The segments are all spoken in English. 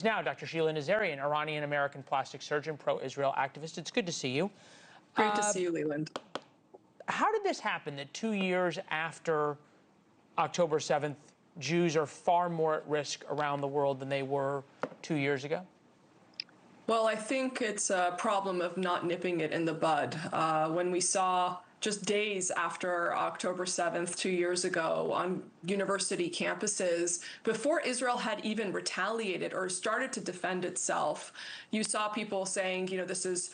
Now, Dr. Sheila Nazarian, Iranian-American plastic surgeon, pro-Israel activist. It's good to see you. Great to see you, Leland. How did this happen that 2 years after October 7th, Jews are far more at risk around the world than they were 2 years ago? Well, I think it's a problem of not nipping it in the bud. When we saw just days after October 7th, 2 years ago, on university campuses, before Israel had even retaliated or started to defend itself, you saw people saying, you know,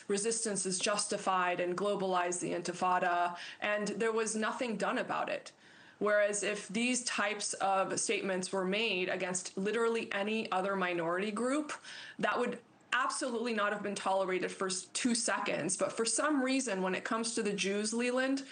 resistance is justified and globalize the Intifada, and there was nothing done about it. Whereas if these types of statements were made against literally any other minority group, that would absolutely not have been tolerated for 2 seconds. But for some reason, when it comes to the Jews, Leland,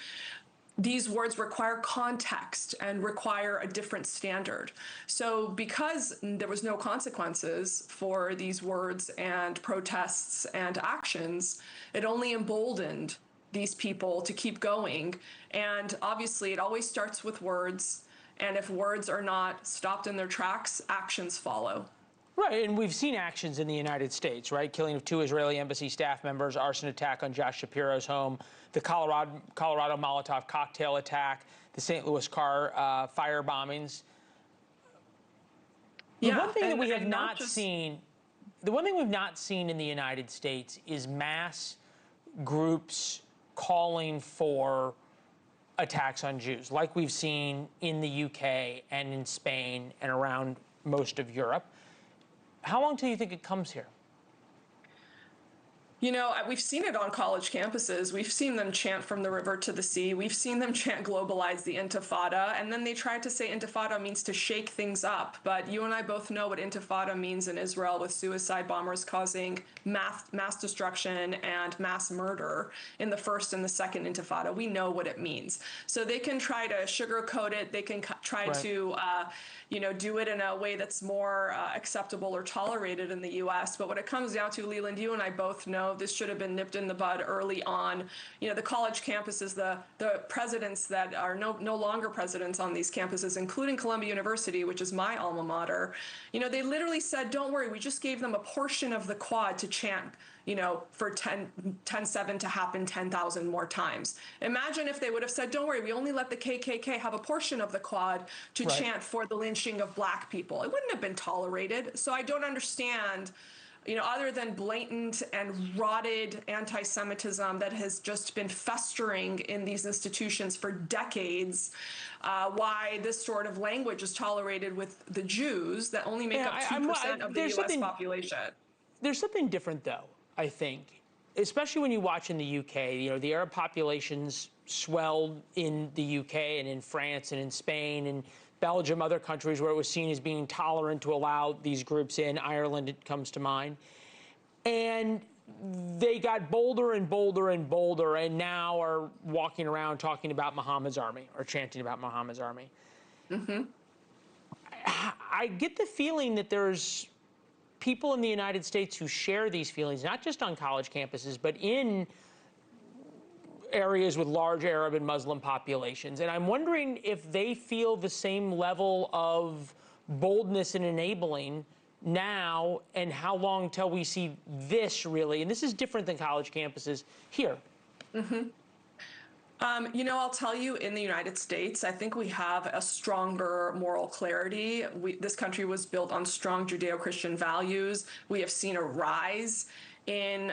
these words require context and require a different standard. So because there was no consequences for these words and protests and actions, it only emboldened these people to keep going. And obviously, it always starts with words. And if words are not stopped in their tracks, actions follow. Right, and we've seen actions in the United States, right? Killing of 2 Israeli embassy staff members, arson attack on Josh Shapiro's home, the Colorado Molotov cocktail attack, the St. Louis car fire bombings. The one thing that we have not seen, the one thing we've not seen in the United States is mass groups calling for attacks on Jews, like we've seen in the UK and in Spain and around most of Europe. How long till you think it comes here? You know, we've seen it on college campuses. We've seen them chant from the river to the sea. We've seen them chant globalize the Intifada. And then they tried to say Intifada means to shake things up. But you and I both know what Intifada means in Israel, with suicide bombers causing mass destruction and mass murder in the first and the second Intifada. We know what it means. So they can try to sugarcoat it. They can try to, you know, do it in a way that's more acceptable or tolerated in the U.S. But what it comes down to, Leland, you and I both know this should have been nipped in the bud early on. You know, the college campuses, the presidents that are no longer presidents on these campuses, including Columbia University, which is my alma mater, you know, they literally said, don't worry, we just gave them a portion of the quad to chant, you know, for 10-7 to happen 10,000 more times. Imagine if they would have said, don't worry, we only let the KKK have a portion of the quad to chant for the lynching of black people. It wouldn't have been tolerated. So I don't understand, you know, other than blatant and rotted anti-Semitism that has just been festering in these institutions for decades, why this sort of language is tolerated with the Jews that only make up 2% of the U.S. population. There's something different, though, I think, especially when you watch in the UK. You know, the Arab populations swelled in the UK and in France and in Spain and Belgium, other countries where it was seen as being tolerant to allow these groups in. Ireland, it comes to mind. And they got bolder and bolder and bolder, and now are walking around talking about Muhammad's army or chanting about Muhammad's army. I get the feeling that there's people in the United States who share these feelings, not just on college campuses, but in areas with large Arab and Muslim populations. And I'm wondering if they feel the same level of boldness and enabling now, and how long till we see this really, and this is different than college campuses, here. You know, I'll tell you, in the United States, I think we have a stronger moral clarity. This country was built on strong Judeo-Christian values. We have seen a rise in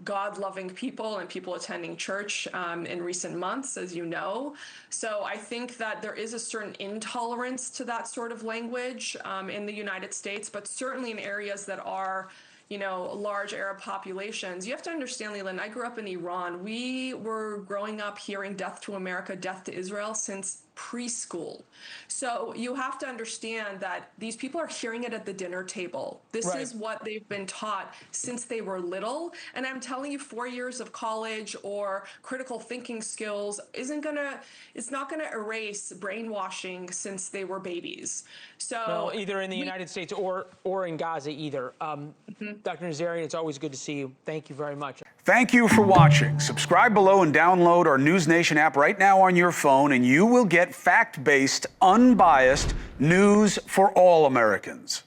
God-loving people and people attending church in recent months, as you know. So I think that there is a certain intolerance to that sort of language in the United States, but certainly in areas that are, you know, large Arab populations. You have to understand, Leland, I grew up in Iran. We were growing up hearing death to America, death to Israel since preschool. So you have to understand that these people are hearing it at the dinner table. This is what they've been taught since they were little. And I'm telling you, 4 years of college or critical thinking skills it's not gonna erase brainwashing since they were babies. So no, either in the United States or in Gaza either. Dr. Nazarian, it's always good to see you. Thank you very much. Thank you for watching. Subscribe below and download our NewsNation app right now on your phone, and you will get fact-based, unbiased news for all Americans.